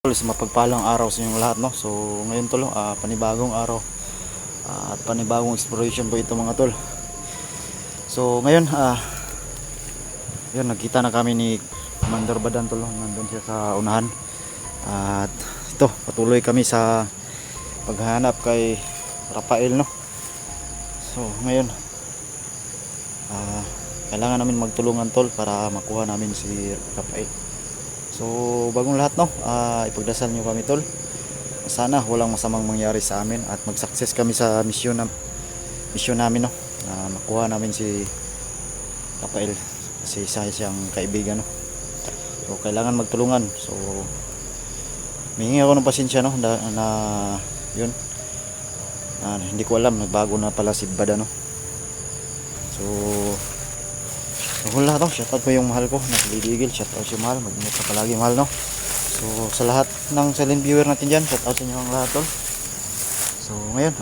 Sa mapagpalang araw sa inyong lahat, no? So ngayon tol, panibagong araw at panibagong exploration po ito mga tol. So ngayon yun, nagkita na kami ni Commander Badan tol, no? Nandun siya sa unahan. At ito, patuloy kami sa paghahanap kay Rafael, no? So ngayon kailangan namin magtulungan tol para makuha namin si Rafael. So bagong lahat, no, ipagdasal nyo kami tol. Sana walang masamang mangyari sa amin at mag-success kami sa mission namin, no, na makuha namin si Rafael kasi isa siyang kaibigan, no. So kailangan magtulungan. So mihingi ako ng pasensya, no, na yun, hindi ko alam nagbago na pala si Bada, no. So wala to, shoutout po yung mahal ko na Liligil, shoutout si mahal, mag-ingat ka palagi mahal, no. So sa lahat ng silent viewer natin dyan, shoutout sa inyo ang lahat tol. So ngayon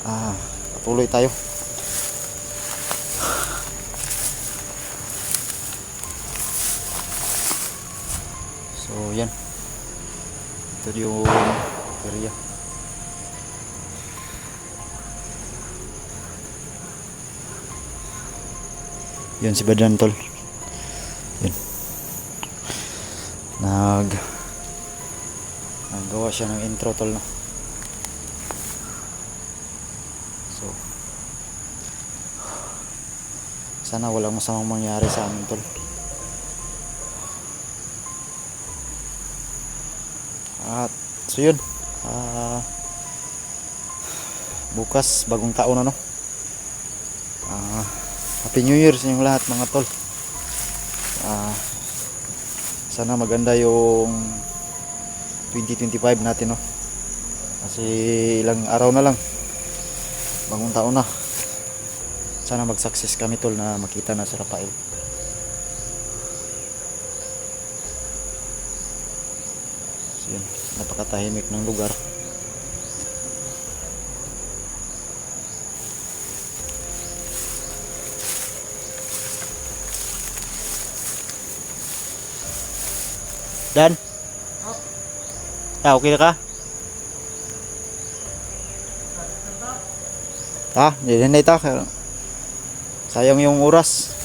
patuloy tayo. So yan, ito yung area. Yan si Badan tol. Yan. Naggawa siya ng intro tol, no. So sana walang masamang mangyari sa amin tol. At so yun, bukas bagong taon na, no. Happy New Year sa inyong lahat mga tol. Sana maganda yung 2025 natin, no. Kasi ilang araw na lang bagong taon na. Sana mag-success kami tol na makita na si Rafael. So yun, napakatahimik ng lugar. Dan? Okay na ka? Hindi na ito. Sayang yung oras.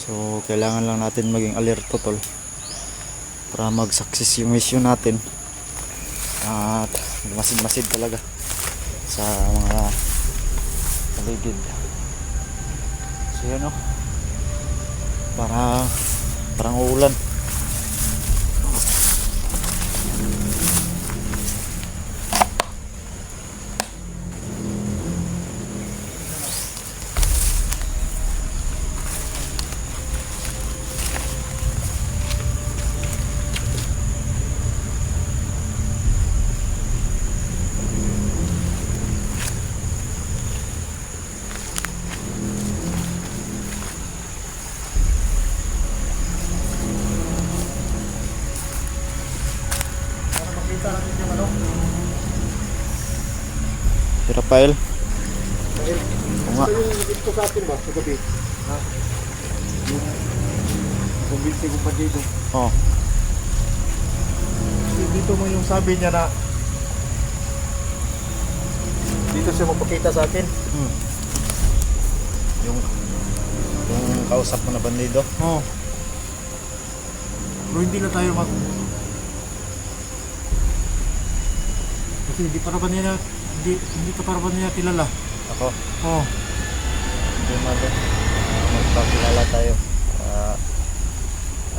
So kailangan lang natin maging alerto tol para mag-success yung mission natin. At masid-masid talaga sa mga paligid. So yun, no, parang uulan. Si Rafael. Oo nga. Ito sa atin ba? Sa gabi? Ha? Yung kumbinsi ko pa dito. Oo. Dito mo yung sabi niya na dito siya magpakita sa akin. Yung kausap mo na bandido. Oo. Pero hindi na tayo kasi hindi ka para ba niya kilala? Ako? Oo. Hindi natin magpakilala tayo.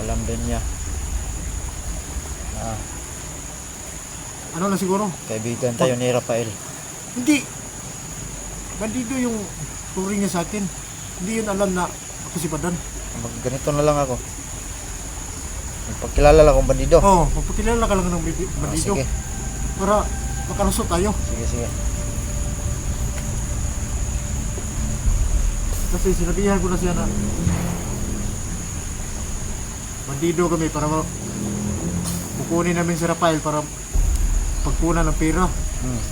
Alam din niya. Ano na siguro? Kaibigan tayo ni Rafael. Hindi. Bandido yung turing niya sa akin. Hindi yun alam na ako si Padan. Ganito na lang ako. Magpakilala lang akong bandido. Oo, magpakilala ka lang ng Ah, bandido. sige. Para makalusot tayo. Sige, sige. Kasi sinabihan ko na siya na bandido kami para kukunin namin si Rafael para pagkunan ng pera.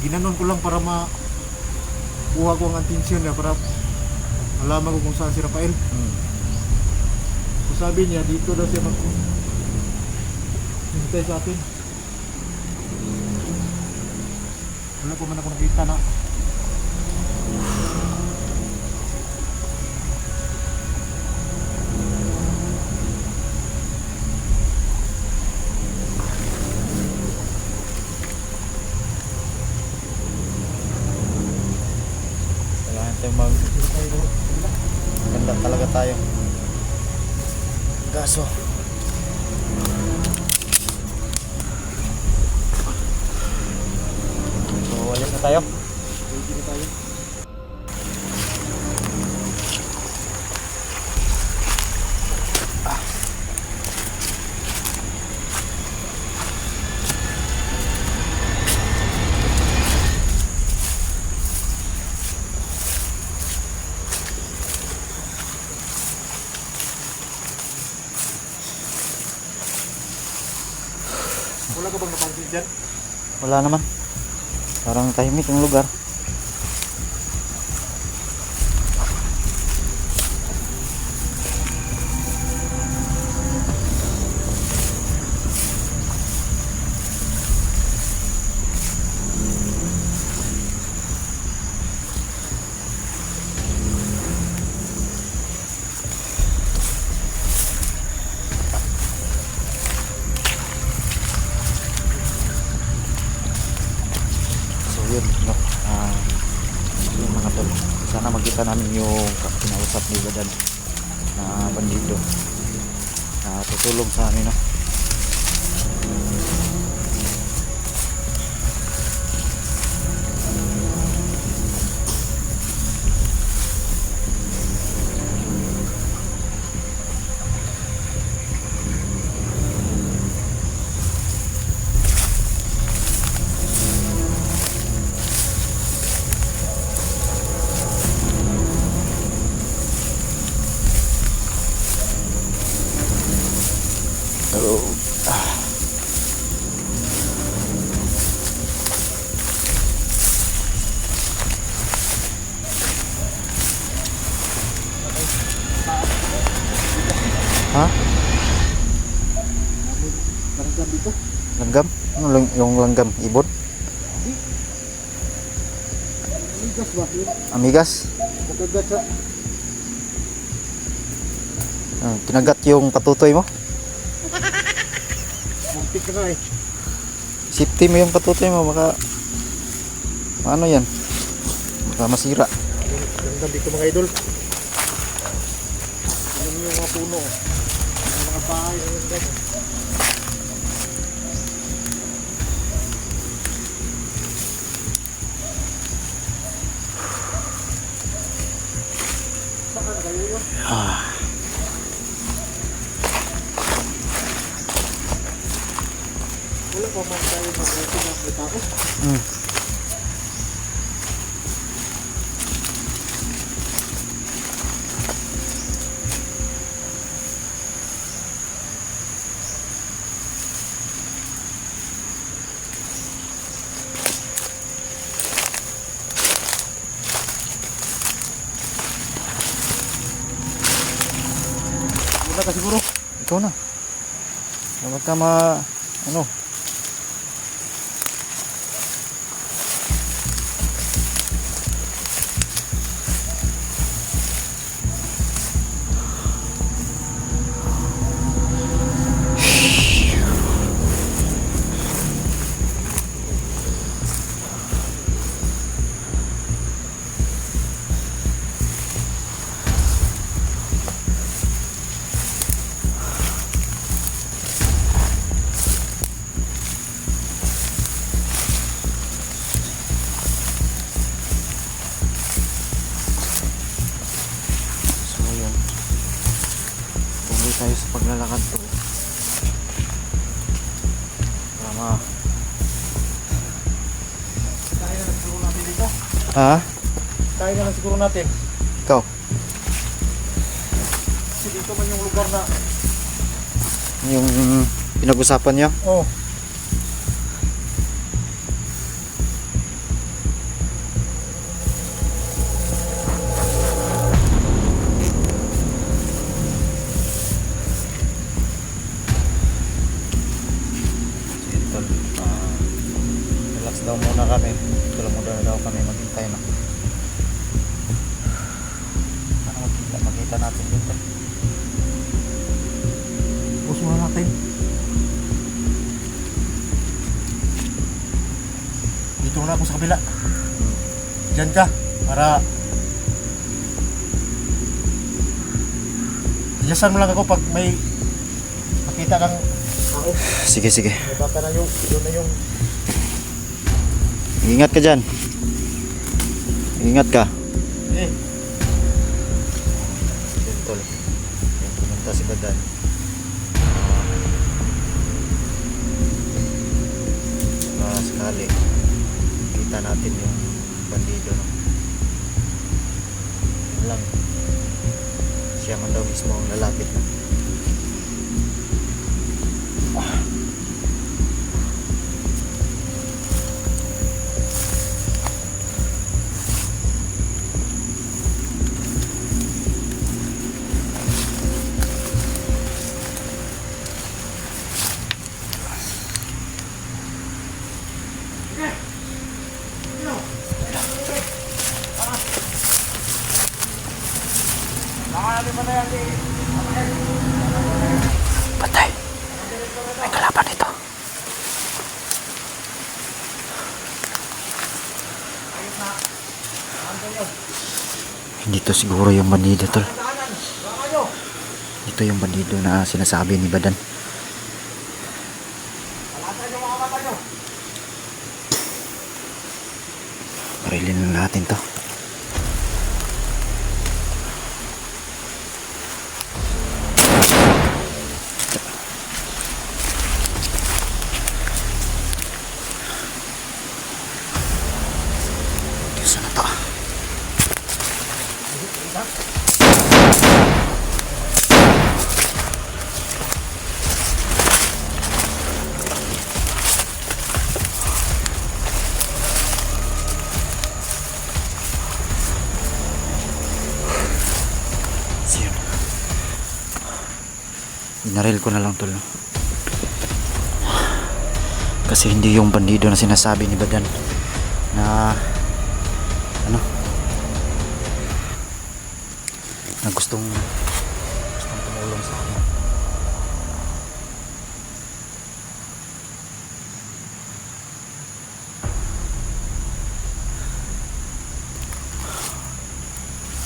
Ginanon ko lang para kuha ko ang atensyon niya para malaman ko kung saan si Rafael. So sabi niya dito daw siya hintay sa atin. Wala pa man ako nakita na Kailangan tayo ganda talaga tayo. Gaso. So, alis na tayo. ready na tayo. Wala ka bang napansin dyan? Wala naman. Parang tahimik ang lugar. So yun, no? Yun mga tol. Sana makita namin yung kinausap ni Badan na bandido na tutulong sa amin, no? Hello. Ha? Langgam dito? Langgam? Ano yung langgam? Ibon? Ligas ba? Yun. Amigas? Nakagat sa Kinagat yung patutoy mo? muntik na nga eh. Safety mo yung patutoy mo, baka ano yan? Baka masira. Langgam dito mga idol. Tignan mo yung mga puno. Mga bahay. Langgam. Saan kayo yun? Wala pa man tayo mag-record ng tao. Wala ka siguro. Ikaw na. Dapat ka ano? tayo sa paglalakad to. Tama. Tayo na lang siguro natin dito. Ha? Tayo na lang siguro natin. Ikaw? Kasi dito man yung lugar na... Yung pinag-usapan niyo? Oh. Tol, relax daw muna kami. Ito lang muna daw kami maghintay na. Ano makita natin dito? Pause muna natin. Dito na ako sa kabila. Diyan ka. Para... Iyasan mo lang ako pag may... Makita kang... Ako. Sige, sige. May bata na yung... Yun na yung... Ingat ka dyan. Ingat ka. Eh. Yan, tol. Yan, pumunta si Badan. Sakali kita natin yung bandido, no? Yun lang, siya man daw mismo ang lalapit na. Patay. May kalaban ito. Hindi to siguro yung bandido, tol. Ito yung bandido na sinasabi ni Badan. Parilin na natin to. Saan na to? Siyan. Inaril ko na lang, tol. Kasi hindi yung bandido na sinasabi ni Badan na ano, na gustong tumulong sa akin.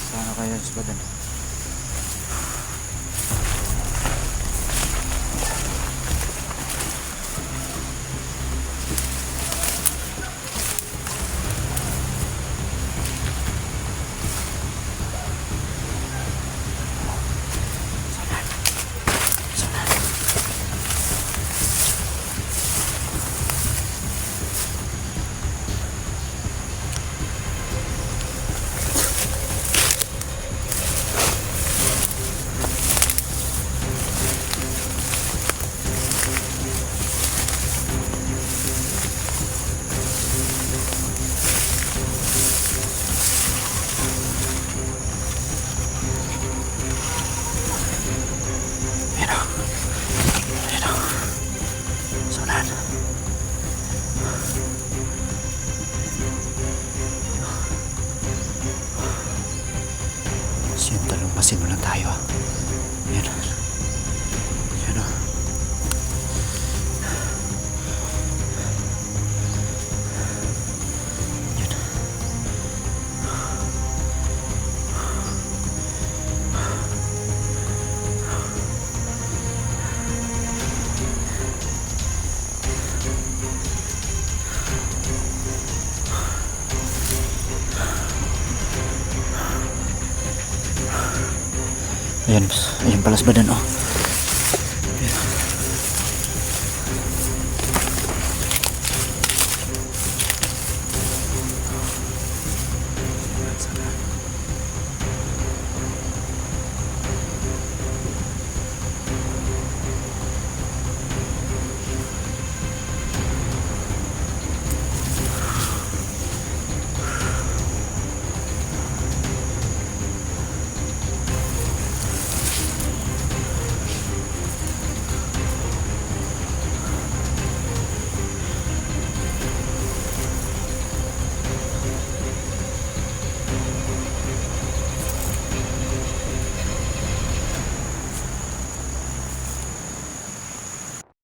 Sana kaya si Badan? Siyempre, lumasin mo lang tayo. Yan. Yan o. Yan. Ayan, ayan pala si Badan, oh.